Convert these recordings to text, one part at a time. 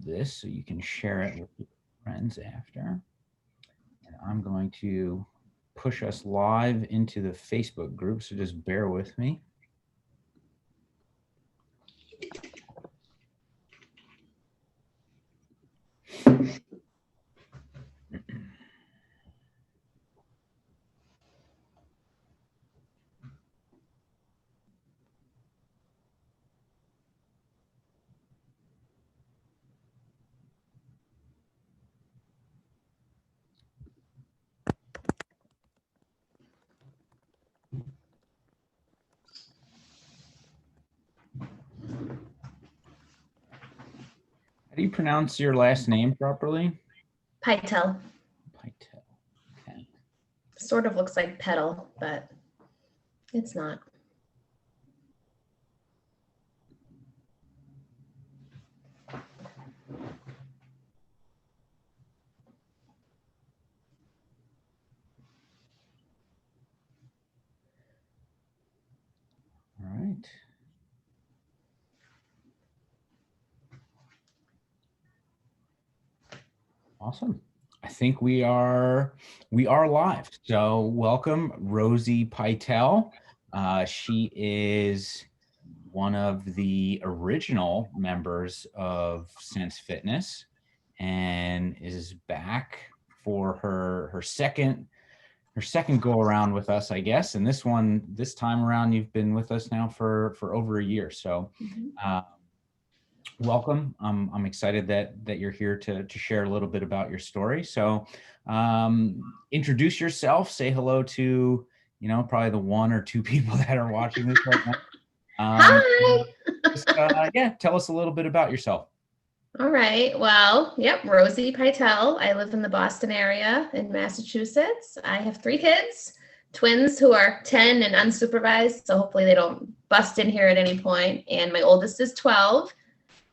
this so you can share it with your friends after. And I'm going to push us live into the Facebook group, so just bear with me. How do you pronounce your last name properly? Pietal. Pietal. Okay. Sort of looks like petal, but it's not. All right. Awesome. I think we are live. So welcome, Rosie Pietal. She is one of the original members of Sense Fitness and is back for her second go around with us, I guess. And this time around, you've been with us now for over a year. So welcome. I'm excited that you're here to share a little bit about your story. So introduce yourself, say hello to, probably the one or two people that are watching this right now. Hi. Just, yeah, tell us a little bit about yourself. All right. Well, yep, Rosie Pietal. I live in the Boston area in Massachusetts. I have 3 kids, twins who are 10 and unsupervised, so hopefully they don't bust in here at any point. And my oldest is 12,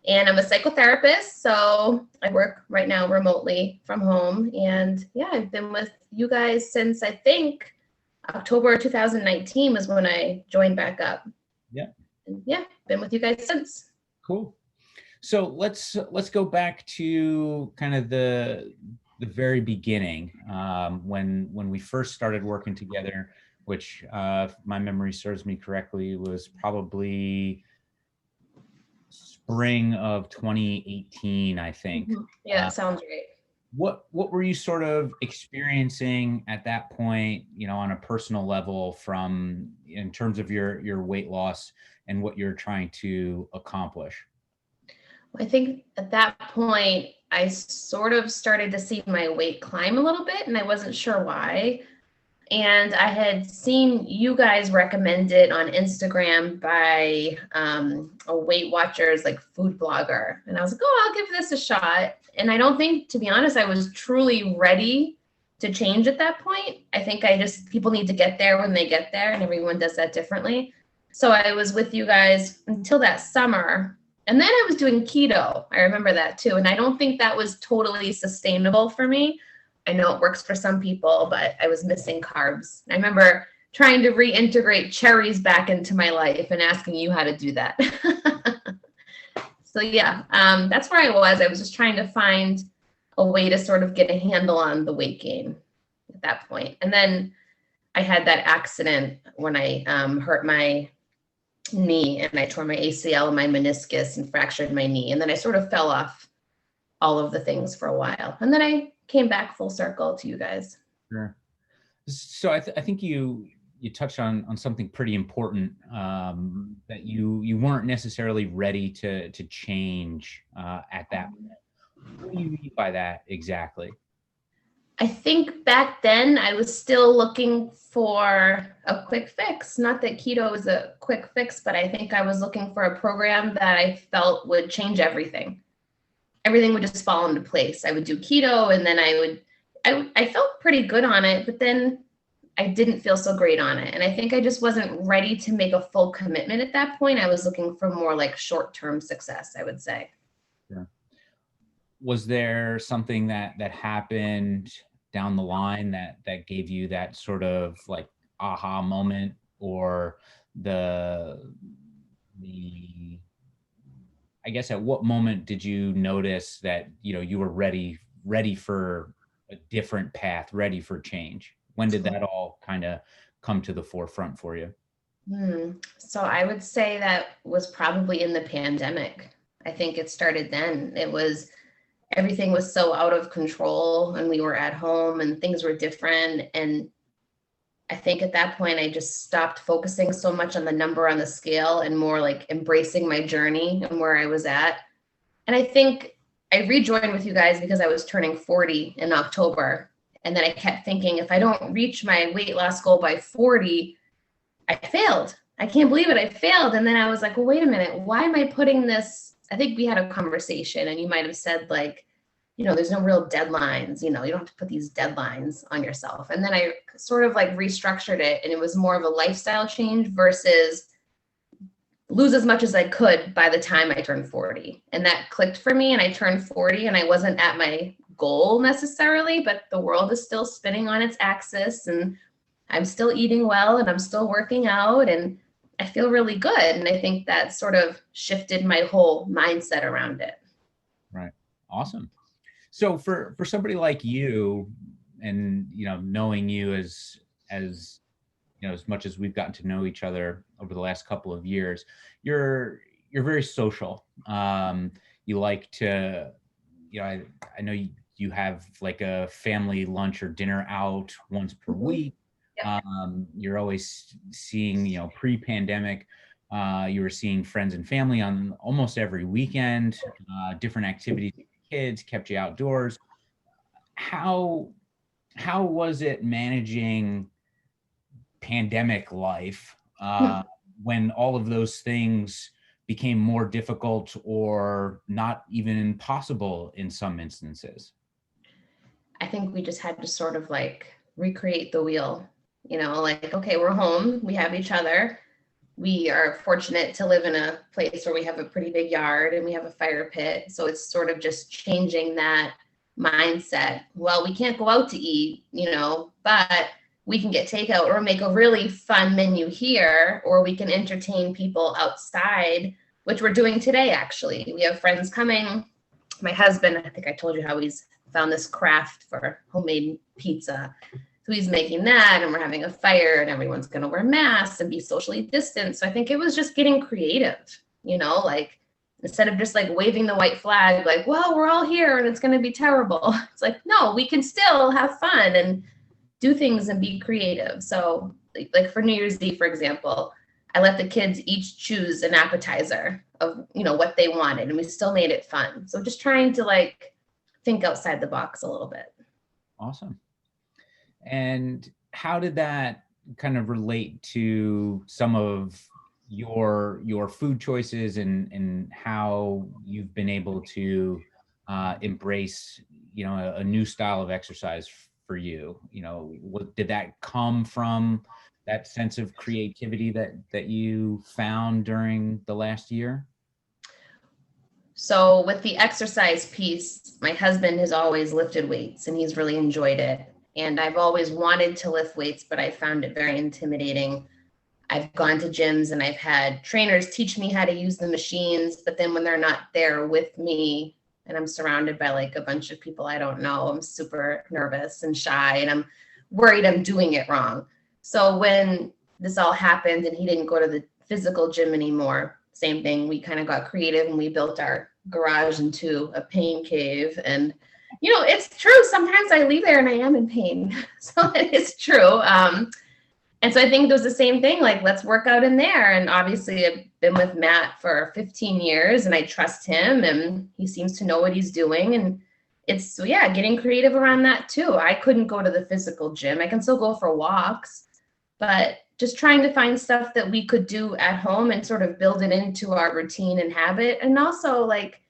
and I'm a psychotherapist, so I work right now remotely from home. And yeah, I've been with you guys since I think October 2019 was when I joined back up. Yeah. And yeah, been with you guys since. Cool. So let's go back to kind of the very beginning, when we first started working together, which if my memory serves me correctly was probably spring of 2018, I think. Yeah, sounds great. What were you sort of experiencing at that point, on a personal level in terms of your weight loss and what you're trying to accomplish? I think at that point, I sort of started to see my weight climb a little bit, and I wasn't sure why. And I had seen you guys recommended on Instagram by a Weight Watchers like food blogger. And I was like, oh, I'll give this a shot. And I don't think, to be honest, I was truly ready to change at that point. I think people need to get there when they get there, and everyone does that differently. So I was with you guys until that summer. And then I was doing keto. I remember that too. And I don't think that was totally sustainable for me. I know it works for some people, but I was missing carbs. I remember trying to reintegrate cherries back into my life and asking you how to do that. So yeah, that's where I was. I was just trying to find a way to sort of get a handle on the weight gain at that point. And then I had that accident when I hurt my knee, and I tore my ACL and my meniscus and fractured my knee. And then I sort of fell off all of the things for a while. And then I came back full circle to you guys. Sure. So I think you touched on something pretty important, that you weren't necessarily ready to change at that point. What do you mean by that exactly? I think back then I was still looking for a quick fix. Not that keto is a quick fix, but I think I was looking for a program that I felt would change everything. Everything would just fall into place. I would do keto, and then I felt pretty good on it, but then I didn't feel so great on it. And I think I just wasn't ready to make a full commitment at that point. I was looking for more like short-term success, I would say. Sure. Was there something that happened down the line that gave you that sort of like aha moment, or the I guess at what moment did you notice that, you were ready for a different path, ready for change? When did that all kind of come to the forefront for you? So I would say that was probably in the pandemic. I think it started then. It was everything was so out of control and we were at home and things were different. And I think at that point, I just stopped focusing so much on the number on the scale and more like embracing my journey and where I was at. And I think I rejoined with you guys because I was turning 40 in October. And then I kept thinking, if I don't reach my weight loss goal by 40, I failed. I can't believe it. I failed. And then I was like, well, wait a minute. Why am I putting this? I think we had a conversation and you might have said, like, there's no real deadlines. You don't have to put these deadlines on yourself. And then I sort of like restructured it, and it was more of a lifestyle change versus lose as much as I could by the time I turned 40. And that clicked for me. And I turned 40 and I wasn't at my goal necessarily, but the world is still spinning on its axis and I'm still eating well and I'm still working out and I feel really good. And I think that sort of shifted my whole mindset around it. Right. Awesome. So for somebody like you, and knowing you as as much as we've gotten to know each other over the last couple of years, you're very social. You like to, I know you have like a family lunch or dinner out once per week. Yep. You're always seeing, pre-pandemic, you were seeing friends and family on almost every weekend, different activities with your kids, kept you outdoors. How was it managing pandemic life when all of those things became more difficult or not even possible in some instances? I think we just had to sort of like recreate the wheel, like, okay, we're home, we have each other. We are fortunate to live in a place where we have a pretty big yard and we have a fire pit. So it's sort of just changing that mindset. Well, we can't go out to eat, but we can get takeout or make a really fun menu here, or we can entertain people outside, which we're doing today, actually. We have friends coming. My husband, I think I told you how he's found this craft for homemade pizza. So he's making that and we're having a fire and everyone's going to wear masks and be socially distant. So I think it was just getting creative, like instead of just like waving the white flag, like, well, we're all here and it's going to be terrible. It's like, no, we can still have fun and do things and be creative. So like for New Year's Eve, for example, I let the kids each choose an appetizer of, what they wanted and we still made it fun. So just trying to like think outside the box a little bit. Awesome. And how did that kind of relate to some of your food choices and how you've been able to embrace, a new style of exercise for you? What did that come from, that sense of creativity that you found during the last year? So with the exercise piece, my husband has always lifted weights and he's really enjoyed it. And I've always wanted to lift weights, but I found it very intimidating. I've gone to gyms and I've had trainers teach me how to use the machines, but then when they're not there with me and I'm surrounded by like a bunch of people I don't know, I'm super nervous and shy and I'm worried I'm doing it wrong. So when this all happened and he didn't go to the physical gym anymore, same thing. We kind of got creative and we built our garage into a pain cave. And, it's true. Sometimes I leave there and I am in pain. So it is true. And so I think it was the same thing, like, let's work out in there. And obviously I've been with Matt for 15 years and I trust him and he seems to know what he's doing. And it's, yeah, getting creative around that too. I couldn't go to the physical gym. I can still go for walks, but just trying to find stuff that we could do at home and sort of build it into our routine and habit. And also like,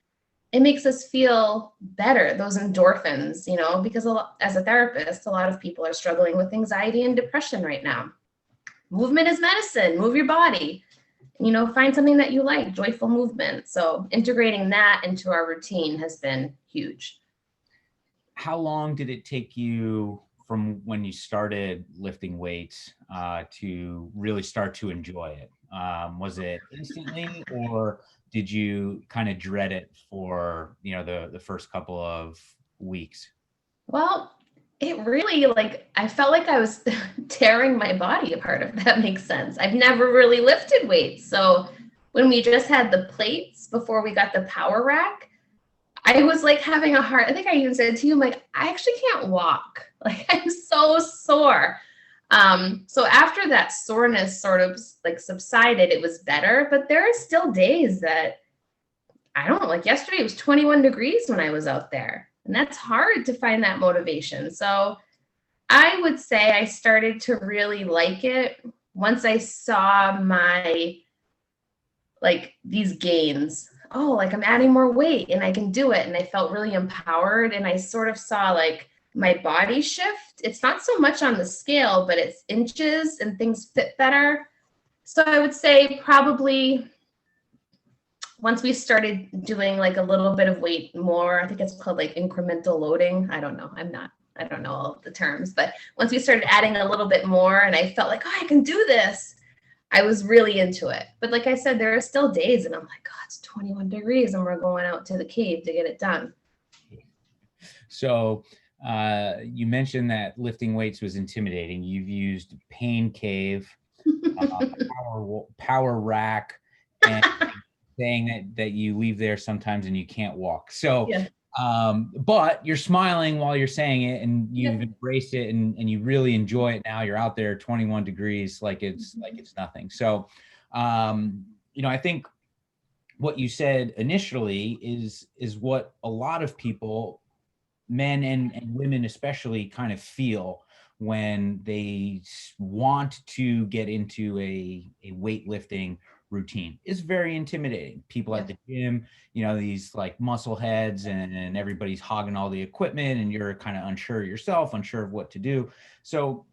it makes us feel better, those endorphins, because as a therapist, a lot of people are struggling with anxiety and depression right now. Movement is medicine. Move your body, find something that you like, joyful movement. So integrating that into our routine has been huge. How long did it take you from when you started lifting weights to really start to enjoy it? Was it instantly, or did you kind of dread it for, the first couple of weeks? Well, it really, like, I felt like I was tearing my body apart, if that makes sense. I've never really lifted weights. So when we just had the plates before we got the power rack, I was like having a heart. I think I even said to you, I'm like, I actually can't walk. Like, I'm so sore. So after that soreness sort of like subsided, it was better. But there are still days that I don't know, like yesterday it was 21 degrees when I was out there. And that's hard to find that motivation. So I would say I started to really like it once I saw my, like, these gains. Oh, like I'm adding more weight and I can do it. And I felt really empowered. And I sort of saw like my body shift. It's not so much on the scale, but it's inches and things fit better. So I would say probably once we started doing like a little bit of weight more, I think it's called like incremental loading. I don't know. I don't know all of the terms, but once we started adding a little bit more and I felt like, oh, I can do this, I was really into it. But like I said, there are still days and I'm like, God, it's 21 degrees and we're going out to the cave to get it done. So you mentioned that lifting weights was intimidating. You've used pain cave, power rack, and saying that you leave there sometimes and you can't walk. So, Yeah. but you're smiling while you're saying it, and you've Yeah. embraced it, and you really enjoy it now. You're out there 21 degrees, like it's nothing. So, I think what you said initially is what a lot of people, men and women especially, kind of feel when they want to get into a weightlifting routine. Is very intimidating. People Yeah. at the gym, these like muscle heads, and everybody's hogging all the equipment, and you're kind of unsure yourself, unsure of what to do. So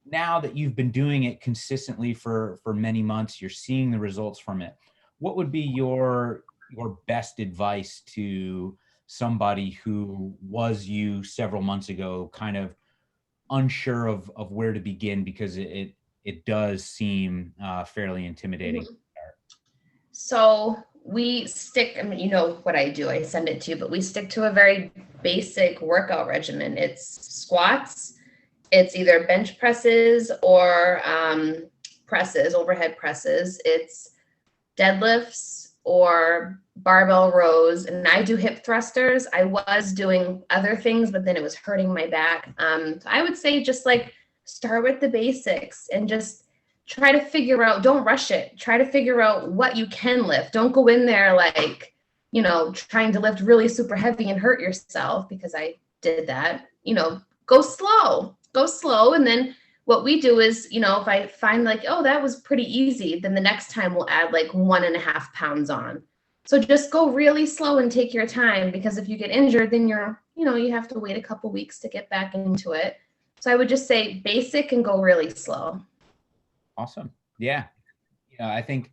now that you've been doing it consistently for many months, you're seeing the results from it. What would be your best advice to somebody who was you several months ago, kind of unsure of where to begin, because it does seem fairly intimidating? Mhm. So we stick, I mean, you know what I do, I send it to you, but we stick to a very basic workout regimen. It's squats, it's either bench presses or presses, overhead presses. It's deadlifts or barbell rows. And I do hip thrusters. I was doing other things, but then it was hurting my back. So I would say just like start with the basics and just try to figure out, don't rush it. Try to figure out what you can lift. Don't go in there like, trying to lift really super heavy and hurt yourself, because I did that. Go slow, go slow. And then what we do is, if I find like, oh, that was pretty easy, then the next time we'll add like 1.5 pounds on. So just go really slow and take your time, because if you get injured, then you have to wait a couple weeks to get back into it. So I would just say basic and go really slow. Awesome. Yeah. I think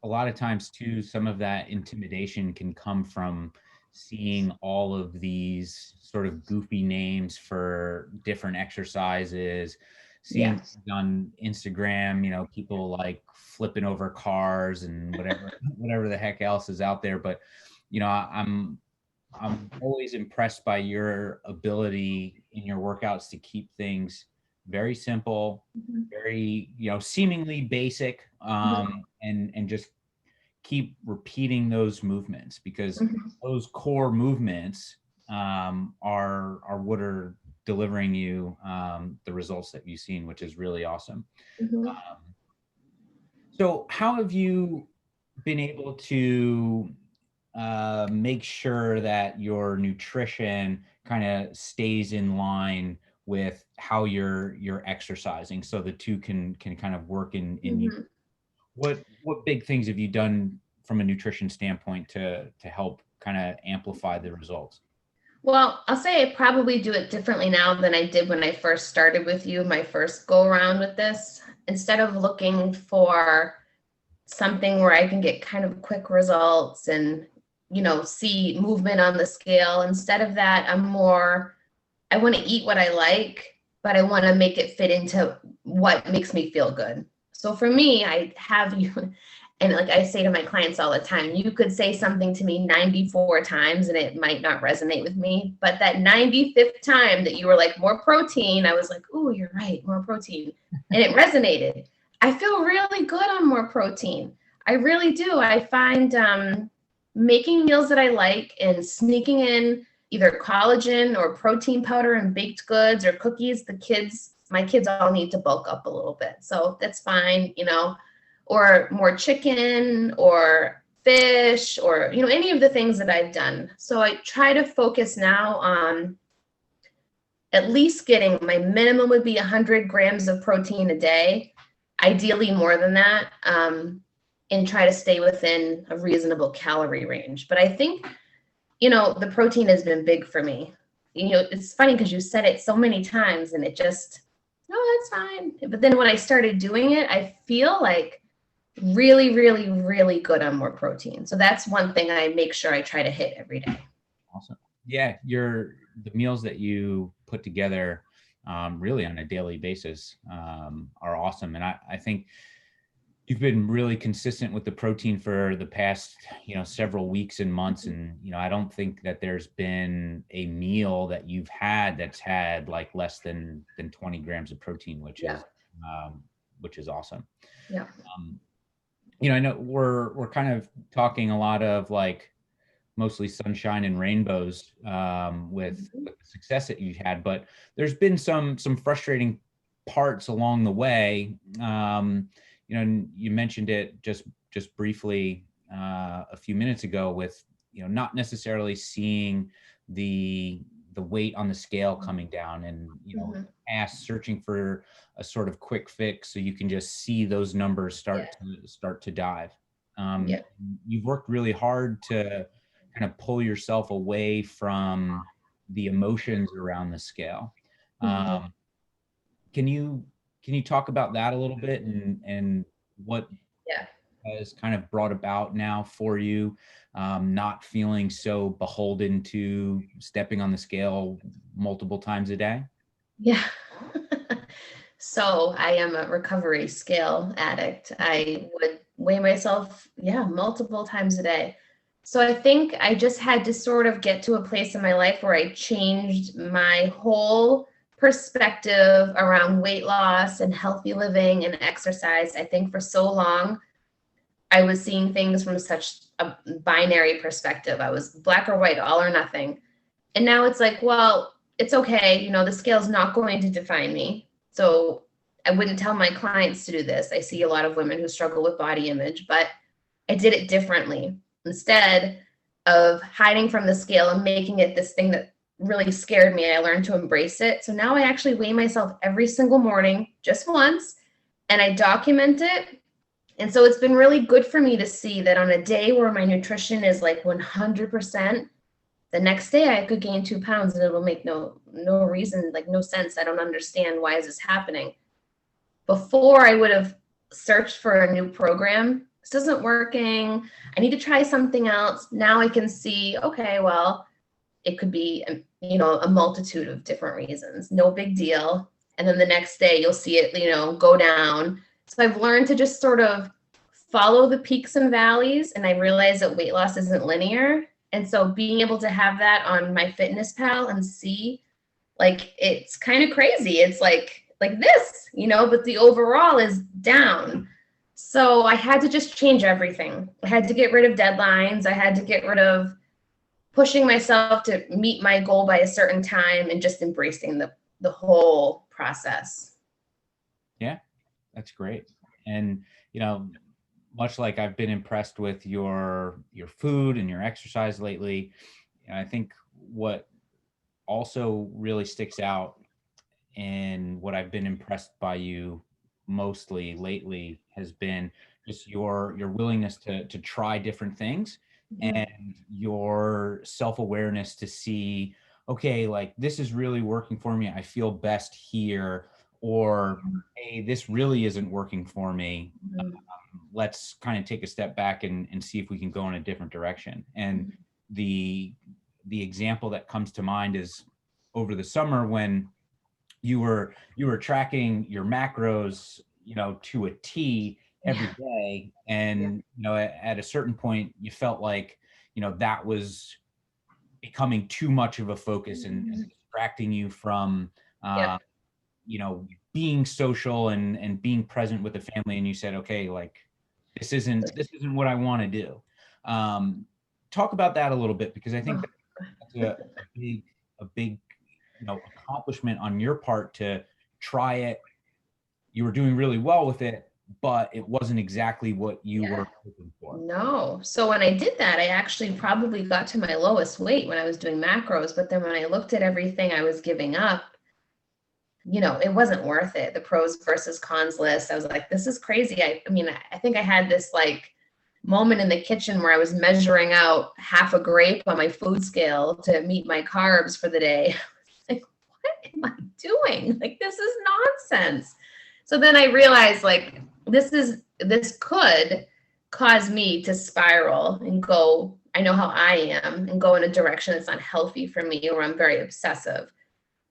a lot of times too, some of that intimidation can come from seeing all of these sort of goofy names for different exercises, seeing Yeah. on Instagram, people like flipping over cars and whatever the heck else is out there. But, I'm always impressed by your ability in your workouts to keep things very simple, Mm-hmm. very, seemingly basic, and just keep repeating those movements, because Mm-hmm. those core movements are what are delivering you the results that you've seen, which is really awesome. Mm-hmm. Um, so how have you been able to make sure that your nutrition kind of stays in line with how you're exercising, so the two can kind of work in you? Mm-hmm. What big things have you done from a nutrition standpoint to help kind of amplify the results? Well, I'll say I probably do it differently now than I did when I first started with you, my first go around with this. Instead of looking for something where I can get kind of quick results and, see movement on the scale, instead of that, I want to eat what I like, but I want to make it fit into what makes me feel good. So for me, I have you, and like I say to my clients all the time, you could say something to me 94 times and it might not resonate with me. But that 95th time that you were like, more protein, I was like, oh, you're right, more protein. And it resonated. I feel really good on more protein. I really do. I find making meals that I like and sneaking in either collagen or protein powder and baked goods or cookies. My kids all need to bulk up a little bit. So that's fine, or more chicken or fish or, any of the things that I've done. So I try to focus now on at least getting, my minimum would be 100 grams of protein a day, ideally more than that, and try to stay within a reasonable calorie range. But I think, the protein has been big for me. It's funny because you said it so many times and it just, oh, that's fine. But then when I started doing it, I feel like really, really, really good on more protein. So that's one thing I make sure I try to hit every day. Awesome. Yeah, the meals that you put together really on a daily basis are awesome. And I think you've been really consistent with the protein for the past, several weeks and months. And, I don't think that there's been a meal that you've had that's had like less than 20 grams of protein, which is awesome. Yeah. I know we're kind of talking a lot of like mostly sunshine and rainbows with the success that you've had, but there's been some frustrating parts along the way. You mentioned it just briefly a few minutes ago with not necessarily seeing the weight on the scale coming down, and searching for a sort of quick fix so you can just see those numbers start to dive. You've worked really hard to kind of pull yourself away from the emotions around the scale. Can you talk about that a little bit and what has kind of brought about now for you not feeling so beholden to stepping on the scale multiple times a day? Yeah. So I am a recovery scale addict. I would weigh myself, multiple times a day. So I think I just had to sort of get to a place in my life where I changed my whole perspective around weight loss and healthy living and exercise. I think for so long, I was seeing things from such a binary perspective. I was black or white, all or nothing. And now it's like, well, it's okay. The scale's not going to define me. So I wouldn't tell my clients to do this. I see a lot of women who struggle with body image, but I did it differently. Instead of hiding from the scale and making it this thing that really scared me, I learned to embrace it. So now I actually weigh myself every single morning, just once, and I document it. And so it's been really good for me to see that on a day where my nutrition is like 100%, the next day I could gain 2 pounds and it'll make no reason, like no sense. I don't understand, why is this happening? Before, I would have searched for a new program. This isn't working. I need to try something else. Now I can see, okay, well, it could be, a multitude of different reasons. No big deal. And then the next day you'll see it, go down. So I've learned to just sort of follow the peaks and valleys. And I realize that weight loss isn't linear. And so being able to have that on my Fitness Pal and see, like, it's kind of crazy. It's like this, but the overall is down. So I had to just change everything. I had to get rid of deadlines. I had to get rid of pushing myself to meet my goal by a certain time and just embracing the whole process. Yeah, that's great. And, much like I've been impressed with your food and your exercise lately, I think what also really sticks out and what I've been impressed by you mostly lately has been just your willingness to try different things and your self-awareness to see, okay, like this is really working for me. I feel best here, or hey, this really isn't working for me. Let's kind of take a step back and see if we can go in a different direction. And the example that comes to mind is over the summer when you were tracking your macros, to a T every Yeah. day. Yeah. And, at a certain point, you felt like, that was becoming too much of a focus and distracting you from, uh, Yep. being social and being present with the family. And you said, okay, like this isn't what I want to do. Um, Talk about that a little bit, because I think Oh, that's a big, accomplishment on your part to try it. You were doing really well with it, but it wasn't exactly what you yeah. were looking for. No. So when I did that, I actually probably got to my lowest weight when I was doing macros. But then when I looked at everything I was giving up, it wasn't worth it. The pros versus cons list. I was like, this is crazy. I mean, I think I had this like moment in the kitchen where I was measuring out half a grape on my food scale to meet my carbs for the day. Like, what am I doing? Like, this is nonsense. So then I realized like this could cause me to spiral and go, I know how I am, and go in a direction that's not healthy for me, or I'm very obsessive.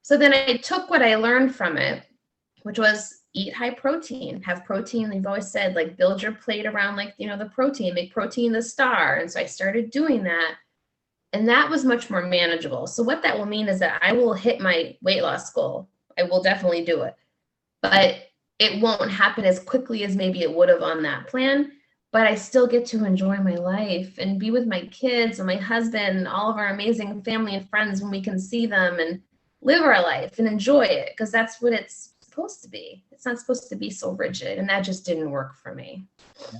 So then I took what I learned from it, which was eat high protein, have protein. They've always said, like, build your plate around, like, the protein, make protein the star. And so I started doing that. And that was much more manageable. So what that will mean is that I will hit my weight loss goal. I will definitely do it. But it won't happen as quickly as maybe it would have on that plan. But I still get to enjoy my life and be with my kids and my husband and all of our amazing family and friends when we can see them, and live our life and enjoy it, because that's what it's supposed to be. It's not supposed to be so rigid, and that just didn't work for me. Yeah.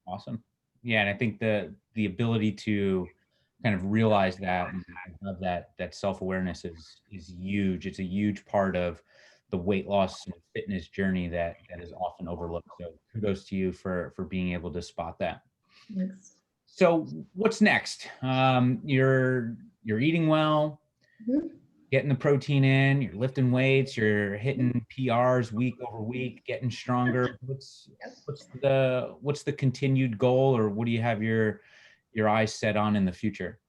Awesome. Yeah, and I think the ability to kind of realize that and have that self-awareness is huge. It's a huge part of the weight loss and fitness journey that is often overlooked. So kudos to you for being able to spot that. Yes. So what's next? You're eating well, Mhm. getting the protein in, you're lifting weights, you're hitting PRs week over week, getting stronger. What's the continued goal, or what do you have your eyes set on in the future?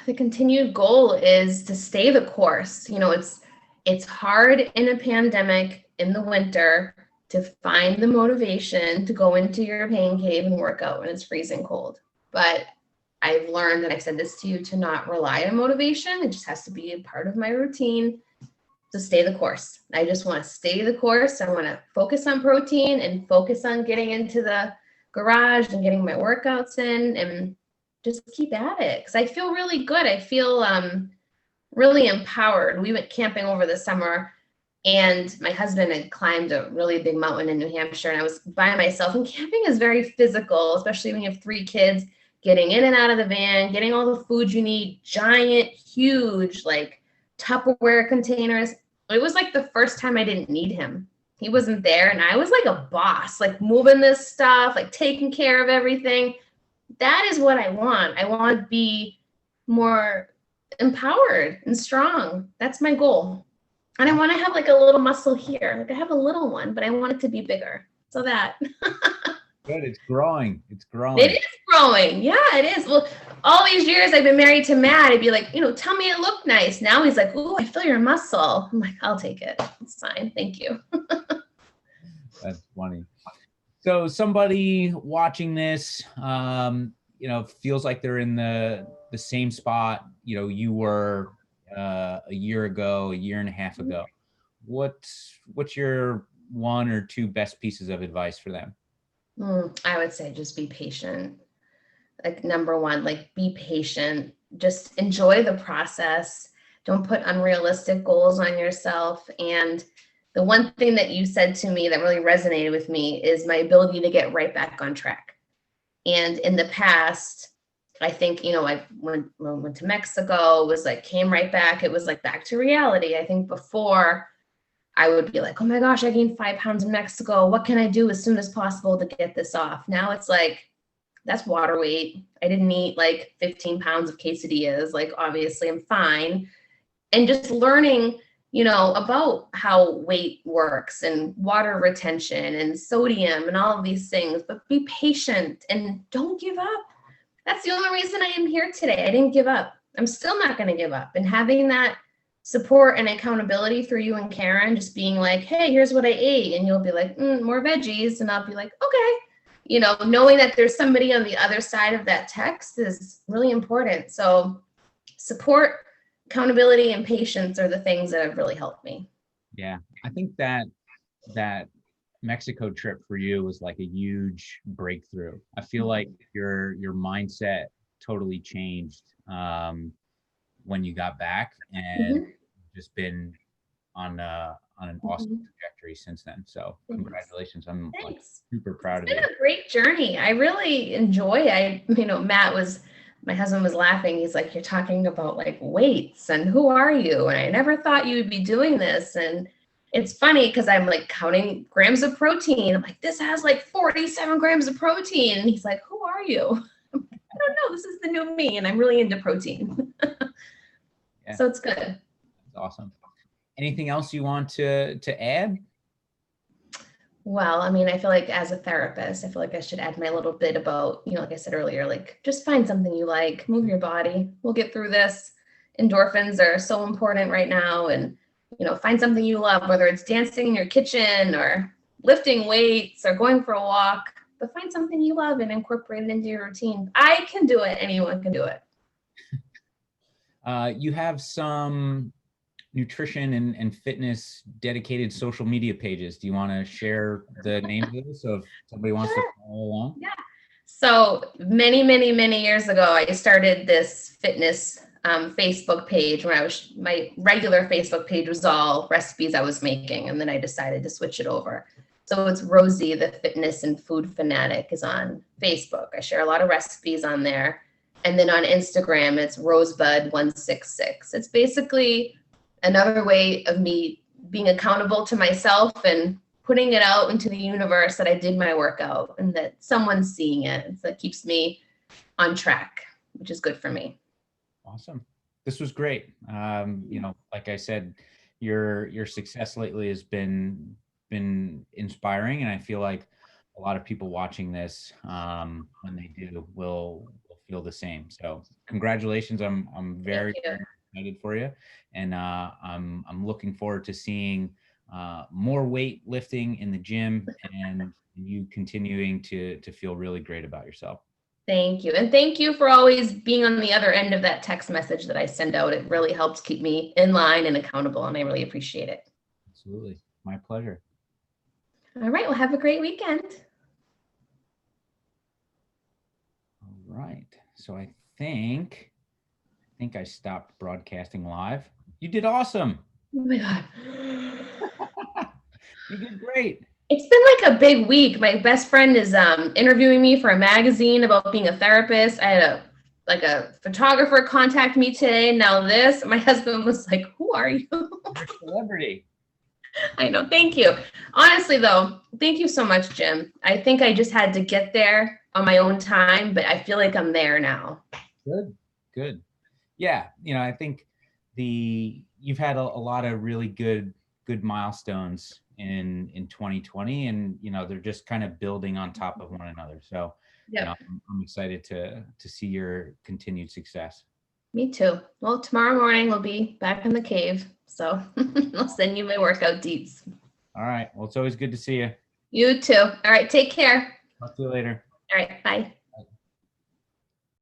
The continued goal is to stay the course. It's hard in a pandemic in the winter to find the motivation to go into your pain cave and work out when it's freezing cold. But I've learned, and I've said this to you, to not rely on motivation. It just has to be a part of my routine to stay the course. I just want to stay the course. I want to focus on protein and focus on getting into the garage and getting my workouts in, and just keep at it, because I feel really good. I feel really empowered. We went camping over the summer, and my husband had climbed a really big mountain in New Hampshire, and I was by myself. And camping is very physical, especially when you have 3 kids, getting in and out of the van, getting all the food you need, giant, huge, like Tupperware containers. It was like the first time I didn't need him. He wasn't there, and I was like a boss, like moving this stuff, like taking care of everything. That is what I want. I want to be more empowered and strong. That's my goal. And I want to have like a little muscle here. Like I have a little one, but I want it to be bigger. So that Good. It's growing. It's it growing. is growing. Yeah, it is. Well, all these years I've been married to Matt, I'd be like, tell me it looked nice. Now he's like, ooh, I feel your muscle. I'm like, I'll take it. It's fine. Thank you. That's funny. So somebody watching this, feels like they're in the same spot, you were a year ago, a year and a half ago. What's your one or two best pieces of advice for them? I would say just be patient. Like number one, like be patient. Just enjoy the process. Don't put unrealistic goals on yourself. And the one thing that you said to me that really resonated with me is my ability to get right back on track. And in the past, I think, I went to Mexico, was like, came right back. It was like back to reality. I think before I would be like, oh my gosh, I gained 5 pounds in Mexico. What can I do as soon as possible to get this off? Now it's like, that's water weight. I didn't eat like 15 pounds of quesadillas. Like, obviously I'm fine. And just learning, about how weight works and water retention and sodium and all of these things, but be patient and don't give up. That's the only reason I am here today. I didn't give up. I'm still not going to give up. And having that support and accountability through you and Karen, just being like, hey, here's what I ate. And you'll be like, more veggies. And I'll be like, okay. Knowing that there's somebody on the other side of that text is really important. So support, accountability, and patience are the things that have really helped me. Yeah. I think that Mexico trip for you was like a huge breakthrough. I feel like your mindset totally changed when you got back, and just been on an awesome trajectory since then. So congratulations. I'm like super proud of you. It's been a great journey. I really enjoy. My husband was laughing. He's like, you're talking about like weights and who are you? And I never thought you would be doing this. And it's funny because I'm like counting grams of protein. I'm like, this has like 47 grams of protein. And he's like, who are you? I'm like, I don't know. This is the new me. And I'm really into protein. Yeah. So it's good. That's awesome. Anything else you want to add? Well, I mean, I feel like as a therapist, I feel like I should add my little bit about, like I said earlier, like just find something you like, move your body. We'll get through this. Endorphins are so important right now. And, find something you love, whether it's dancing in your kitchen or lifting weights or going for a walk, but find something you love and incorporate it into your routine. I can do it. Anyone can do it. You have some nutrition and fitness dedicated social media pages. Do you want to share the names of those so if somebody wants to follow along? Yeah. So many, many, many years ago, I started this fitness Facebook page when my regular Facebook page was all recipes I was making. And then I decided to switch it over. So it's Rosie, the fitness and food fanatic, is on Facebook. I share a lot of recipes on there. And then on Instagram, it's Rosebud166. It's basically another way of me being accountable to myself and putting it out into the universe that I did my workout and that someone's seeing it. That keeps me on track, which is good for me. Awesome. This was great. Like I said, your success lately has been inspiring, and I feel like a lot of people watching this, when they do, will feel the same. So congratulations. I'm very excited for you, and I'm looking forward to seeing more weight lifting in the gym and you continuing to feel really great about yourself. Thank you. And thank you for always being on the other end of that text message that I send out. It really helps keep me in line and accountable, and I really appreciate it. Absolutely. My pleasure. All right. Well, have a great weekend. All right. So I think I stopped broadcasting live. You did awesome. Oh my God. You did great. It's been like a big week. My best friend is interviewing me for a magazine about being a therapist. I had a photographer contact me today. Now this, my husband was like, who are you? You're a celebrity. I know. Thank you. Honestly, though, thank you so much, Jim. I think I just had to get there on my own time, but I feel like I'm there now. Good. Yeah. I think you've had a lot of really good milestones in 2020, and they're just kind of building on top of one another. So I'm excited to see your continued success. Me too. Well, tomorrow morning we'll be back in the cave, so I'll send you my workout deets. All right. Well, it's always good to see you. You too. All right. Take care. Talk to you later. All right. Bye.